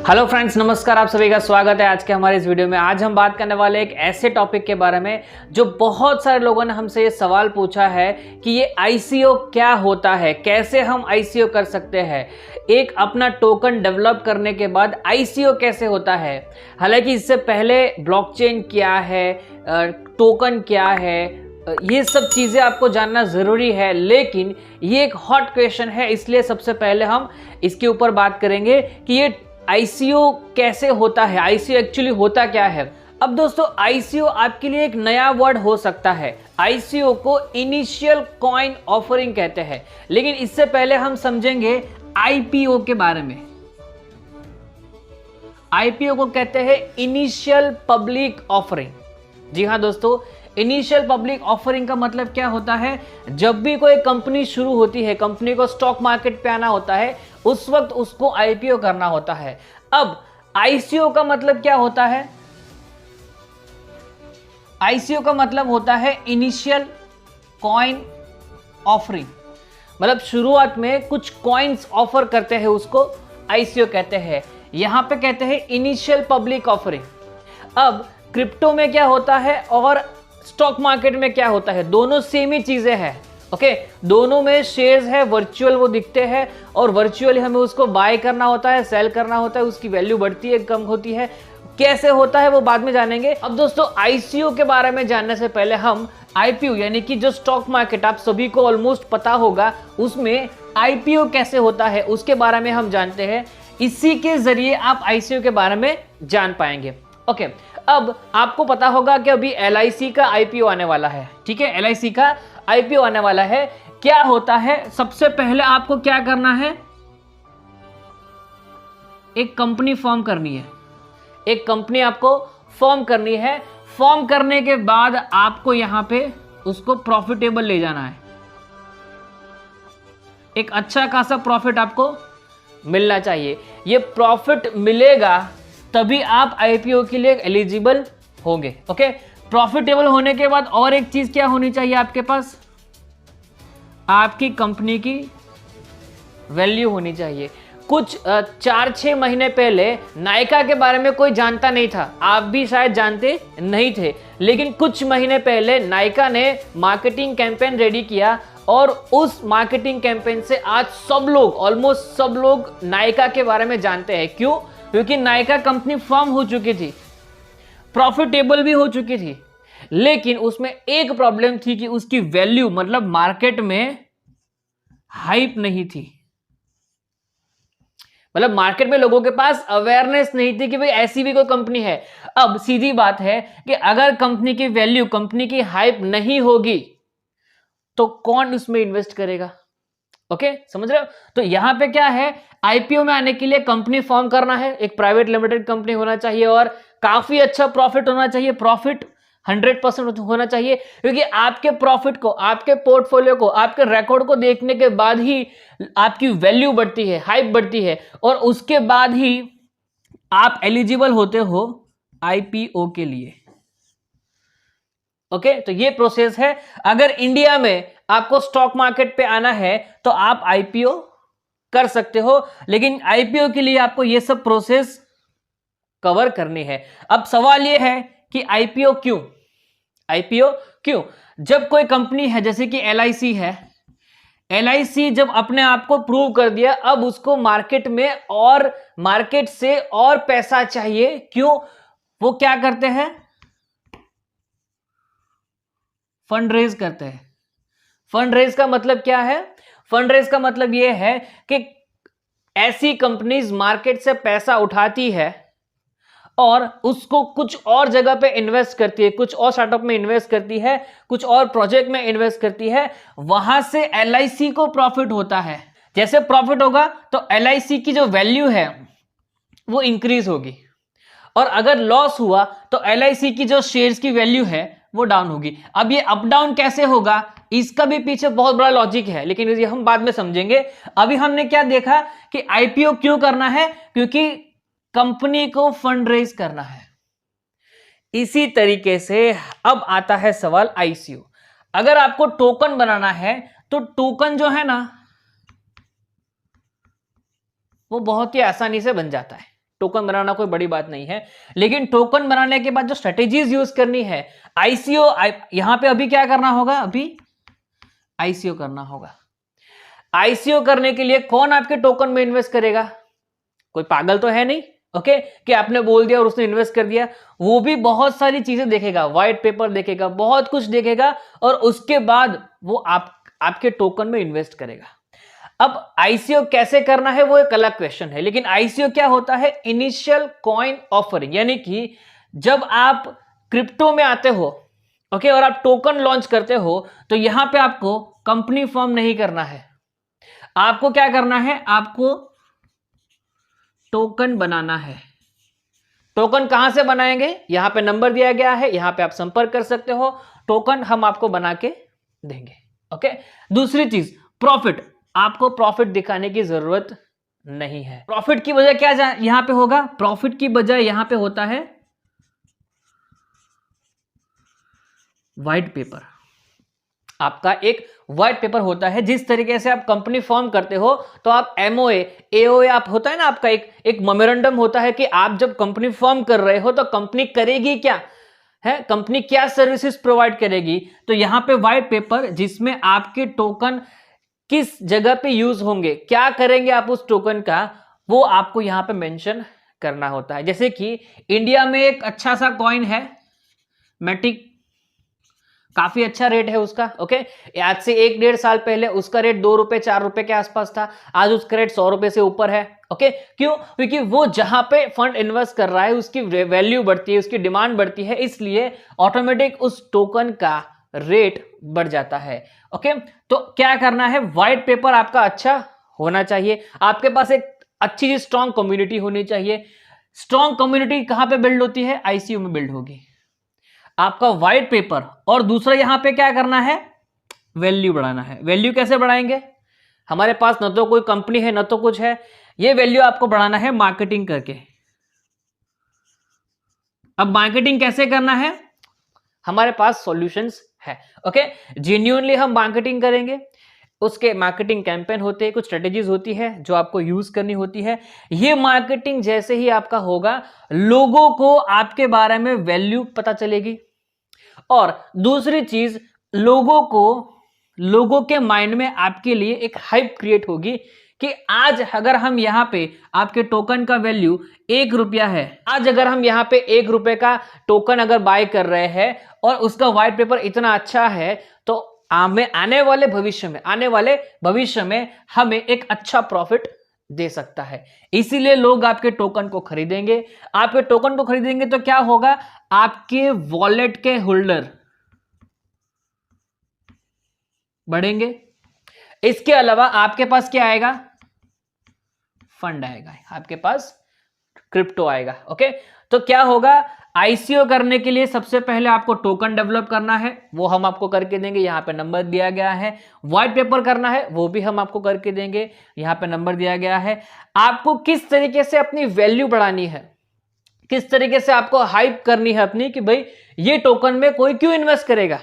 Hello friends, नमस्कार। आप सभी का स्वागत है आज के हमारे इस वीडियो में। आज हम बात करने वाले एक ऐसे टॉपिक के बारे में जो बहुत सारे लोगों ने हमसे ये सवाल पूछा है कि ये आईसीओ क्या होता है, कैसे हम आईसीओ कर सकते हैं। एक अपना टोकन डेवलप करने के बाद आईसीओ कैसे होता है। हालांकि इससे पहले ब्लॉकचेन क्या है, टोकन क्या है, ये सब चीज़ें आपको जानना ज़रूरी है। लेकिन ये एक हॉट क्वेश्चन है, इसलिए सबसे पहले हम इसके ऊपर बात करेंगे कि ये आईसीओ कैसे होता है, आईसीओ एक्चुअली होता क्या है। अब दोस्तों, आईसीओ आपके लिए एक नया वर्ड हो सकता है। आईसीओ को इनिशियल कॉइन ऑफरिंग कहते हैं। लेकिन इससे पहले हम समझेंगे आईपीओ के बारे में। आईपीओ को कहते हैं इनिशियल पब्लिक ऑफरिंग। जी हाँ दोस्तों, इनिशियल पब्लिक ऑफरिंग का मतलब क्या होता है। जब भी कोई कंपनी शुरू होती है, कंपनी को स्टॉक मार्केट पे आना होता है, उस वक्त उसको आईपीओ करना होता है। अब आईसीओ का मतलब क्या होता है। आईसीओ का मतलब होता है इनिशियल कॉइन ऑफरिंग। मतलब शुरुआत में कुछ कॉइन्स ऑफर करते हैं, उसको आईसीओ कहते हैं। यहां पे कहते हैं इनिशियल पब्लिक ऑफरिंग। अब क्रिप्टो में क्या होता है और स्टॉक मार्केट में क्या होता है, दोनों सेम ही चीजें हैं। ओके, दोनों में शेयर्स है, वर्चुअल वो दिखते हैं और वर्चुअली हमें उसको बाय करना होता है, सेल करना होता है, उसकी वैल्यू बढ़ती है, कम होती है। कैसे होता है वो बाद में जानेंगे। अब दोस्तों, आईसीओ के बारे में जानने से पहले हम आईपीओ यानी कि जो स्टॉक मार्केट आप सभी को ऑलमोस्ट पता होगा, उसमें आईपीओ कैसे होता है उसके बारे में हम जानते हैं। इसी के जरिए आप आईसीओ के बारे में जान पाएंगे। ओके, अब आपको पता होगा कि अभी एलआईसी का आईपीओ आने वाला है। ठीक है, एलआईसी का आईपीओ आने वाला है। क्या होता है, सबसे पहले आपको क्या करना है, एक कंपनी फॉर्म करनी है। एक कंपनी आपको फॉर्म करनी है। फॉर्म करने के बाद आपको यहां पे उसको प्रॉफिटेबल ले जाना है। एक अच्छा खासा प्रॉफिट आपको मिलना चाहिए। ये प्रॉफिट मिलेगा तभी आप आईपीओ के लिए एलिजिबल होंगे। ओके, प्रॉफिटेबल होने के बाद और एक चीज क्या होनी चाहिए आपके पास, आपकी कंपनी की वैल्यू होनी चाहिए। कुछ 4-6 महीने पहले नायका के बारे में कोई जानता नहीं था, आप भी शायद जानते नहीं थे। लेकिन कुछ महीने पहले नायका ने मार्केटिंग कैंपेन रेडी किया और उस मार्केटिंग कैंपेन से आज सब लोग, ऑलमोस्ट सब लोग नायका के बारे में जानते हैं। क्यों? क्योंकि नायका कंपनी फॉर्म हो चुकी थी, प्रॉफिटेबल भी हो चुकी थी। लेकिन उसमें एक प्रॉब्लम थी कि उसकी वैल्यू मतलब मार्केट में हाइप नहीं थी। मतलब मार्केट में लोगों के पास अवेयरनेस नहीं थी कि भाई ऐसी भी कोई कंपनी है। अब सीधी बात है कि अगर कंपनी की वैल्यू, कंपनी की हाइप नहीं होगी तो कौन उसमें इन्वेस्ट करेगा। ओके, समझ रहे हो। तो यहां पे क्या है, आईपीओ में आने के लिए कंपनी फॉर्म करना है, एक प्राइवेट लिमिटेड कंपनी होना चाहिए और काफी अच्छा प्रॉफिट होना चाहिए। प्रॉफिट 100% होना चाहिए, क्योंकि आपके प्रॉफिट को, आपके पोर्टफोलियो को, आपके रिकॉर्ड को देखने के बाद ही आपकी वैल्यू बढ़ती है, हाइप बढ़ती है और उसके बाद ही आप एलिजिबल होते हो आईपीओ के लिए। ओके, तो ये प्रोसेस है। अगर इंडिया में आपको स्टॉक मार्केट पे आना है तो आप आईपीओ कर सकते हो, लेकिन आईपीओ के लिए आपको ये सब प्रोसेस कवर करनी है। अब सवाल ये है कि आईपीओ क्यों, आईपीओ क्यों। जब कोई कंपनी है जैसे कि एलआईसी है, एलआईसी जब अपने आप को प्रूव कर दिया, अब उसको मार्केट में और मार्केट से और पैसा चाहिए। क्यों? वो क्या करते हैं, फंड रेज करते हैं। फंड रेज का मतलब क्या है, फंड रेज का मतलब यह है कि ऐसी कंपनीज मार्केट से पैसा उठाती है और उसको कुछ और जगह पे इन्वेस्ट करती है, कुछ और स्टार्टअप में इन्वेस्ट करती है, कुछ और प्रोजेक्ट में इन्वेस्ट करती है। वहां से एलआईसी को प्रॉफिट होता है। जैसे प्रॉफिट होगा तो एलआईसी की जो वैल्यू है वो इंक्रीज होगी और अगर लॉस हुआ तो एलआईसी की जो शेयर्स की वैल्यू है वो डाउन होगी। अब ये अप डाउन कैसे होगा, इसका भी पीछे बहुत बड़ा लॉजिक है, लेकिन ये हम बाद में समझेंगे। अभी हमने क्या देखा कि आईपीओ क्यों करना है, क्योंकि कंपनी को फंड रेज करना है। इसी तरीके से अब आता है सवाल आईसीओ। अगर आपको टोकन बनाना है तो टोकन जो है ना वो बहुत ही आसानी से बन जाता है। टोकन बनाना कोई बड़ी बात नहीं है, लेकिन टोकन बनाने के बाद जो स्ट्रेटेजीज यूज करनी है, आईसीओ, यहां पे अभी क्या करना होगा, अभी आईसीओ करना होगा। आईसीओ करने के लिए कौन आपके टोकन में इन्वेस्ट करेगा? कोई पागल तो है नहीं, ओके, कि आपने बोल दिया और उसने इन्वेस्ट कर दिया। वो भी बहुत सारी चीजें देखेगा, व्हाइट पेपर देखेगा, बहुत कुछ देखेगा, और उसके बाद वो आपके टोकन में इन्वेस्ट करेगा। अब आईसीओ कैसे करना है वो एक अलग क्वेश्चन है, लेकिन आईसीओ क्या होता है? इनिशियल कॉइन ऑफरिंग, यानी कि जब आप क्रिप्टो में आते हो, ओके, और आप टोकन लॉन्च करते हो, तो यहां पे आपको कंपनी फॉर्म नहीं करना है। आपको क्या करना है? आपको टोकन बनाना है। टोकन कहां से बनाएंगे? यहां पे नंबर दिया गया है, यहां पे आप संपर्क कर सकते हो, टोकन हम आपको बना के देंगे, ओके। दूसरी चीज, प्रॉफिट। आपको प्रॉफिट दिखाने की जरूरत नहीं है। प्रॉफिट की वजह क्या यहां पे होगा? प्रॉफिट की बजाय यहां पे होता है व्हाइट पेपर। आपका एक व्हाइट पेपर होता है। जिस तरीके से आप कंपनी फॉर्म करते हो तो आप एमओए, एओए, आप होता है ना आपका एक मेमोरेंडम होता है कि आप जब कंपनी फॉर्म कर रहे हो तो कंपनी करेगी क्या है, कंपनी क्या सर्विसेज प्रोवाइड करेगी। तो यहां पे व्हाइट पेपर जिसमें आपके टोकन किस जगह पे यूज होंगे, क्या करेंगे आप उस टोकन का, वो आपको यहां पे मेंशन करना होता है। जैसे कि इंडिया में एक अच्छा सा कॉइन है मैटिक, काफी अच्छा रेट है उसका, ओके। आज से 1-1.5 साल पहले उसका रेट 2 रुपए 4 रुपए के आसपास था, आज उसका रेट 100 रुपए से ऊपर है, ओके। क्यों? क्योंकि वो जहां पे फंड इन्वेस्ट कर रहा है उसकी वैल्यू बढ़ती है, उसकी डिमांड बढ़ती है, इसलिए ऑटोमेटिक उस टोकन का रेट बढ़ जाता है, ओके। तो क्या करना है? व्हाइट पेपर आपका अच्छा होना चाहिए, आपके पास एक अच्छी स्ट्रॉन्ग कम्युनिटी होनी चाहिए। स्ट्रॉन्ग कम्युनिटी कहां पे बिल्ड होती है? आईसीयू में बिल्ड होगी। आपका व्हाइट पेपर, और दूसरा यहां पे क्या करना है? वैल्यू बढ़ाना है। वैल्यू कैसे बढ़ाएंगे? हमारे पास न तो कोई कंपनी है न तो कुछ है, ये वैल्यू आपको बढ़ाना है मार्केटिंग करके। अब मार्केटिंग कैसे करना है? हमारे पास सॉल्यूशंस है, ओके। जेन्युइनली हम मार्केटिंग करेंगे, उसके मार्केटिंग कैंपेन होते हैं, कुछ स्ट्रेटेजीज होती है जो आपको यूज करनी होती है। ये मार्केटिंग जैसे ही आपका होगा, लोगों को आपके बारे में वैल्यू पता चलेगी, और दूसरी चीज, लोगों के माइंड में आपके लिए एक हाइप क्रिएट होगी कि आज अगर हम यहां पे आपके टोकन का वैल्यू 1 रुपया है, आज अगर हम यहां पे 1 रुपए का टोकन अगर बाय कर रहे हैं और उसका व्हाइट पेपर इतना अच्छा है, तो आने वाले भविष्य में हमें एक अच्छा प्रॉफिट दे सकता है। इसीलिए लोग आपके टोकन को खरीदेंगे। आपके टोकन को खरीदेंगे तो क्या होगा? आपके वॉलेट के होल्डर बढ़ेंगे। इसके अलावा आपके पास क्या आएगा? फंड आएगा, आपके पास क्रिप्टो आएगा, ओके। तो क्या होगा? आईसीओ करने के लिए सबसे पहले आपको टोकन डेवलप करना है, वो हम आपको करके देंगे, यहां पे नंबर दिया गया है। व्हाइट पेपर करना है, वो भी हम आपको करके देंगे, यहां पे नंबर दिया गया है। आपको किस तरीके से अपनी वैल्यू बढ़ानी है, किस तरीके से आपको हाइप करनी है अपनी, कि भाई ये टोकन में कोई क्यों इन्वेस्ट करेगा,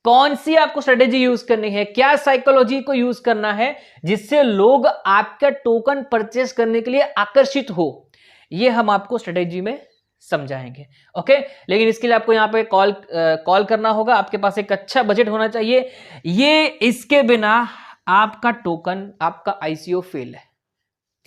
कौन सी आपको स्ट्रेटेजी यूज करनी है, क्या साइकोलॉजी को यूज करना है जिससे लोग आपका टोकन परचेस करने के लिए आकर्षित हो, ये हम आपको स्ट्रेटेजी में समझाएंगे, ओके। लेकिन इसके लिए आपको यहां पे कॉल करना होगा, आपके पास एक अच्छा बजट होना चाहिए। ये इसके बिना आपका टोकन, आपका आईसीओ फेल है।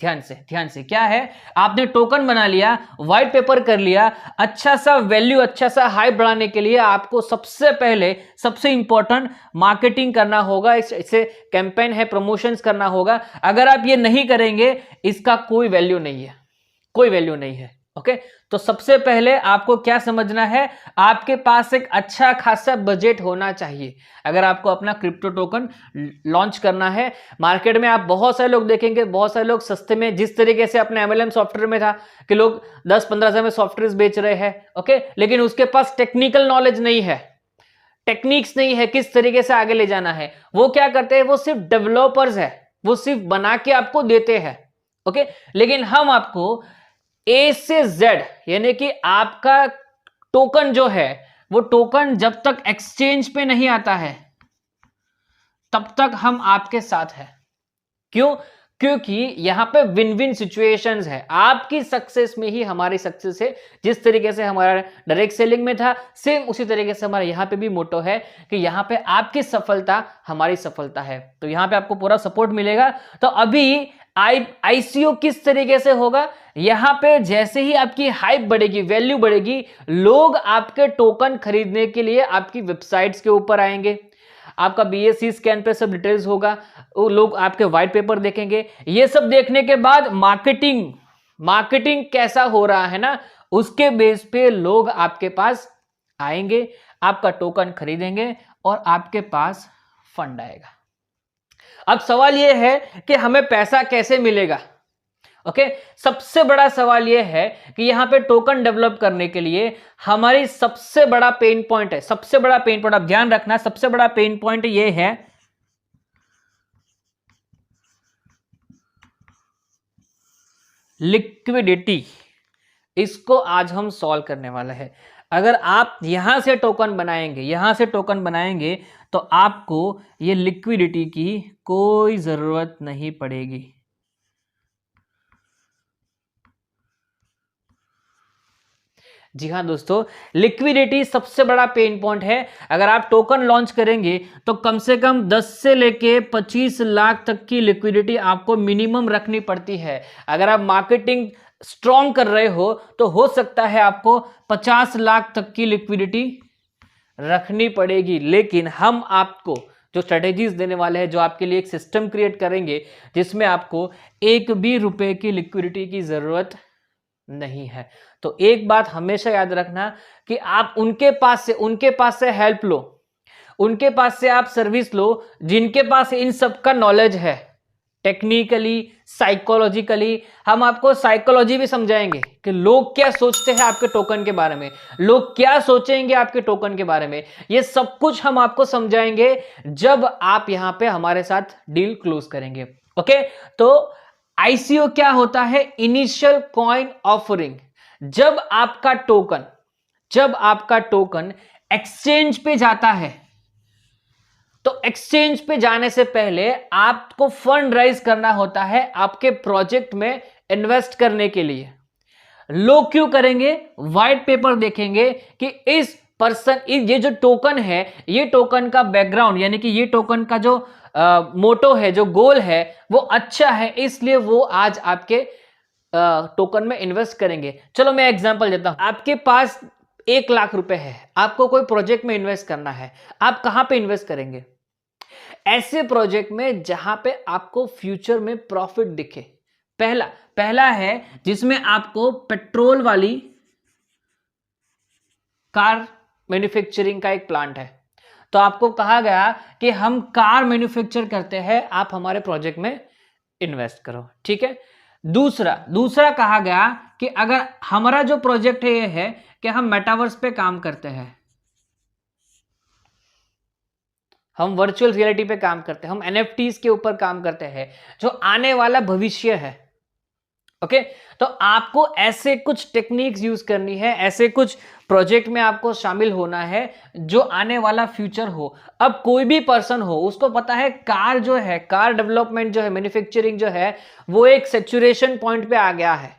ध्यान से क्या है? आपने टोकन बना लिया, व्हाइट पेपर कर लिया, अच्छा सा वैल्यू, अच्छा सा हाइप बढ़ाने के लिए आपको सबसे पहले, सबसे इंपॉर्टेंट मार्केटिंग करना होगा, इसे कैंपेन है, प्रमोशंस करना होगा। अगर आप ये नहीं करेंगे, इसका कोई वैल्यू नहीं है, कोई वैल्यू नहीं है, ओके। तो सबसे पहले आपको क्या समझना है? आपके पास एक अच्छा खासा बजट होना चाहिए अगर आपको अपना क्रिप्टो टोकन लॉन्च करना है। मार्केट में आप बहुत सारे लोग देखेंगे, बहुत सारे लोग सस्ते में, जिस तरीके से अपने एमएलएम सॉफ्टवेयर में था कि लोग 10-15 हजार में सॉफ्टवेयर बेच रहे हैं, ओके, लेकिन उसके पास टेक्निकल नॉलेज नहीं है, टेक्निक्स नहीं है किस तरीके से आगे ले जाना है। वो क्या करते हैं? वो सिर्फ डेवलपर्स है, वो सिर्फ बना के आपको देते हैं, ओके। लेकिन हम आपको ए से जेड, यानी कि आपका टोकन जो है, वो टोकन जब तक एक्सचेंज पे नहीं आता है तब तक हम आपके साथ हैं। क्यों? क्योंकि यहां पे विन विन सिचुएशंस है। आपकी सक्सेस में ही हमारी सक्सेस है। जिस तरीके से हमारा डायरेक्ट सेलिंग में था, सेम उसी तरीके से हमारा यहां पे भी मोटो है कि यहां पे आपकी सफलता हमारी सफलता है। तो यहां पे आपको पूरा सपोर्ट मिलेगा। तो अभी आईसीओ किस तरीके से होगा, यहां पे जैसे ही आपकी हाइप बढ़ेगी, वैल्यू बढ़ेगी, लोग आपके टोकन खरीदने के लिए आपकी वेबसाइट्स के ऊपर आएंगे। आपका बीएसई स्कैन पे सब डिटेल्स होगा, वो लोग आपके व्हाइट पेपर देखेंगे। ये सब देखने के बाद मार्केटिंग कैसा हो रहा है ना, उसके बेस पे लोग आपके पास आएंगे, आपका टोकन खरीदेंगे और आपके पास फंड आएगा। अब सवाल यह है कि हमें पैसा कैसे मिलेगा। ओके, सबसे बड़ा सवाल यह है कि यहां पे टोकन डेवलप करने के लिए हमारी सबसे बड़ा पेन पॉइंट है, सबसे बड़ा पेन पॉइंट आप ध्यान रखना, सबसे बड़ा पेन पॉइंट यह है लिक्विडिटी। इसको आज हम सॉल्व करने वाला है। अगर आप यहां से टोकन बनाएंगे तो आपको ये लिक्विडिटी की कोई जरूरत नहीं पड़ेगी। जी हाँ दोस्तों, लिक्विडिटी सबसे बड़ा पेन पॉइंट है। अगर आप टोकन लॉन्च करेंगे तो कम से कम 10 से लेके 25 लाख तक की लिक्विडिटी आपको मिनिमम रखनी पड़ती है। अगर आप मार्केटिंग स्ट्रॉन्ग कर रहे हो तो हो सकता है आपको 50 लाख तक की लिक्विडिटी रखनी पड़ेगी। लेकिन हम आपको जो स्ट्रेटेजीज देने वाले हैं, जो आपके लिए एक सिस्टम क्रिएट करेंगे जिसमें आपको एक भी रुपए की लिक्विडिटी की जरूरत नहीं है। तो एक बात हमेशा याद रखना कि आप उनके पास से हेल्प लो, उनके पास से आप सर्विस लो जिनके पास इन सब का नॉलेज है। टेक्निकली, साइकोलॉजिकली हम आपको साइकोलॉजी भी समझाएंगे कि लोग क्या सोचते हैं आपके टोकन के बारे में, लोग क्या सोचेंगे आपके टोकन के बारे में। ये सब कुछ हम आपको समझाएंगे जब आप यहां पे हमारे साथ डील क्लोज करेंगे। ओके, तो आईसीओ क्या होता है? Initial coin offering. जब आपका टोकन एक्सचेंज पे जाता है, तो एक्सचेंज पे जाने से पहले आपको फंड राइज करना होता है आपके प्रोजेक्ट में इन्वेस्ट करने के लिए। लोग क्यों करेंगे? व्हाइट पेपर देखेंगे कि इस पर्सन, ये जो टोकन है, ये टोकन का बैकग्राउंड यानी कि ये टोकन का जो मोटो है, जो गोल है, वो अच्छा है, इसलिए वो आज आपके टोकन में इन्वेस्ट करेंगे। चलो मैं एग्जांपल देता हूं। आपके पास 1 लाख रुपए है, आपको कोई प्रोजेक्ट में इन्वेस्ट करना है, आप कहां पे इन्वेस्ट करेंगे? ऐसे प्रोजेक्ट में जहां पे आपको फ्यूचर में प्रॉफिट दिखे। पहला है जिसमें आपको पेट्रोल वाली कार मैन्युफैक्चरिंग का एक प्लांट है, तो आपको कहा गया कि हम कार मैन्युफैक्चर करते हैं, आप हमारे प्रोजेक्ट में इन्वेस्ट करो। ठीक है। दूसरा कहा गया कि अगर हमारा जो प्रोजेक्ट है ये है कि हम मेटावर्स पे काम करते हैं, हम वर्चुअल रियलिटी पे काम करते हैं, हम एनएफटीज के ऊपर काम करते हैं, जो आने वाला भविष्य है। ओके, तो आपको ऐसे कुछ टेक्निक्स यूज करनी है, ऐसे कुछ प्रोजेक्ट में आपको शामिल होना है जो आने वाला फ्यूचर हो। अब कोई भी पर्सन हो, उसको पता है कार जो है, कार डेवलपमेंट जो है, मैन्युफैक्चरिंग जो है, वो एक सैचुरेशन पॉइंट पे आ गया है।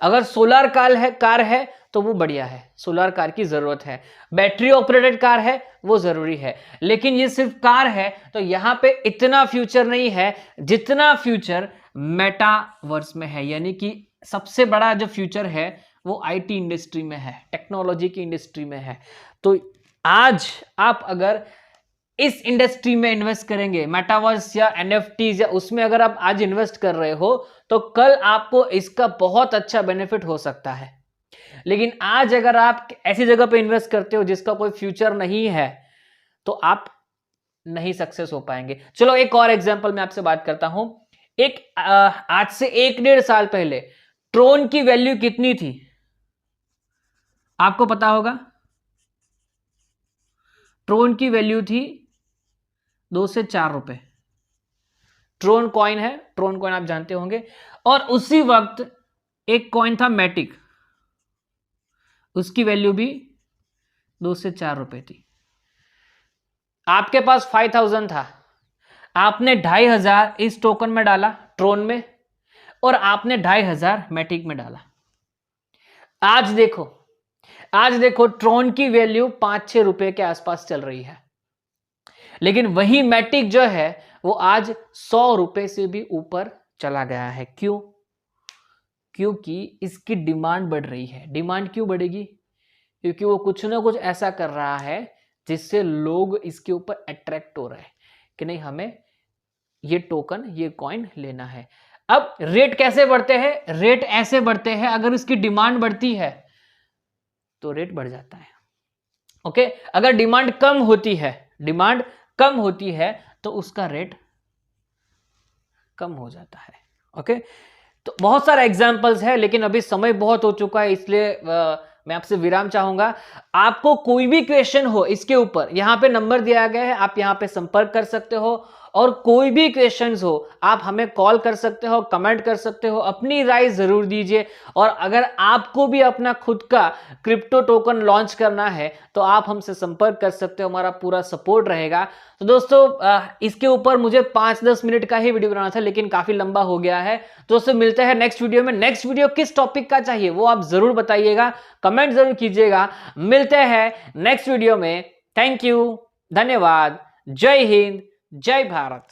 अगर सोलर कार है तो वो बढ़िया है, सोलर कार की जरूरत है। बैटरी ऑपरेटेड कार है वो जरूरी है, लेकिन ये सिर्फ कार है तो यहां पे इतना फ्यूचर नहीं है जितना फ्यूचर मेटावर्स में है। यानी कि सबसे बड़ा जो फ्यूचर है वो आईटी इंडस्ट्री में है, टेक्नोलॉजी की इंडस्ट्री में है। तो आज आप अगर इस इंडस्ट्री में इन्वेस्ट करेंगे, मेटावर्स या एनएफटीज या उसमें अगर आप आज इन्वेस्ट कर रहे हो, तो कल आपको इसका बहुत अच्छा बेनिफिट हो सकता है। लेकिन आज अगर आप ऐसी जगह पे इन्वेस्ट करते हो जिसका कोई फ्यूचर नहीं है, तो आप नहीं सक्सेस हो पाएंगे। चलो एक और एग्जांपल मैं आपसे बात करता हूं। आज से 1-1.5 साल पहले ट्रोन की वैल्यू कितनी थी आपको पता होगा? ट्रोन की वैल्यू थी 2 से 4 रुपए। ट्रोन कॉइन है, ट्रोन कॉइन आप जानते होंगे। और उसी वक्त एक कॉइन था मैटिक, उसकी वैल्यू भी 2 से 4 रुपए थी। आपके पास 5000 था, आपने 2500 इस टोकन में डाला, ट्रोन में और आपने 2500 मैटिक में डाला। आज देखो ट्रोन की वैल्यू 5-6 रुपए के आसपास चल रही है, लेकिन वही मैटिक जो है वो आज 100 रुपए से भी ऊपर चला गया है। क्यों? क्योंकि इसकी डिमांड बढ़ रही है। डिमांड क्यों बढ़ेगी? क्योंकि वो कुछ ना कुछ ऐसा कर रहा है जिससे लोग इसके ऊपर अट्रैक्ट हो रहे हैं कि नहीं, हमें ये टोकन, ये कॉइन लेना है। अब रेट कैसे बढ़ते हैं? रेट ऐसे बढ़ते हैं, अगर इसकी डिमांड बढ़ती है तो रेट बढ़ जाता है। ओके, अगर डिमांड कम होती है तो उसका रेट कम हो जाता है। ओके, तो बहुत सारे एग्जांपल्स है, लेकिन अभी समय बहुत हो चुका है, इसलिए मैं आपसे विराम चाहूंगा। आपको कोई भी क्वेश्चन हो इसके ऊपर, यहां पे नंबर दिया गया है, आप यहां पे संपर्क कर सकते हो, और कोई भी क्वेश्चंस हो आप हमें कॉल कर सकते हो, कमेंट कर सकते हो, अपनी राय जरूर दीजिए। और अगर आपको भी अपना खुद का क्रिप्टो टोकन लॉन्च करना है तो आप हमसे संपर्क कर सकते हो, हमारा पूरा सपोर्ट रहेगा। तो दोस्तों इसके ऊपर मुझे 5-10 मिनट का ही वीडियो बनाना था, लेकिन काफी लंबा हो गया है। दोस्तों मिलते हैं नेक्स्ट वीडियो में। नेक्स्ट वीडियो किस टॉपिक का चाहिए वो आप जरूर बताइएगा, कमेंट जरूर कीजिएगा। मिलते हैं नेक्स्ट वीडियो में। थैंक यू, धन्यवाद, जय हिंद, जय भारत।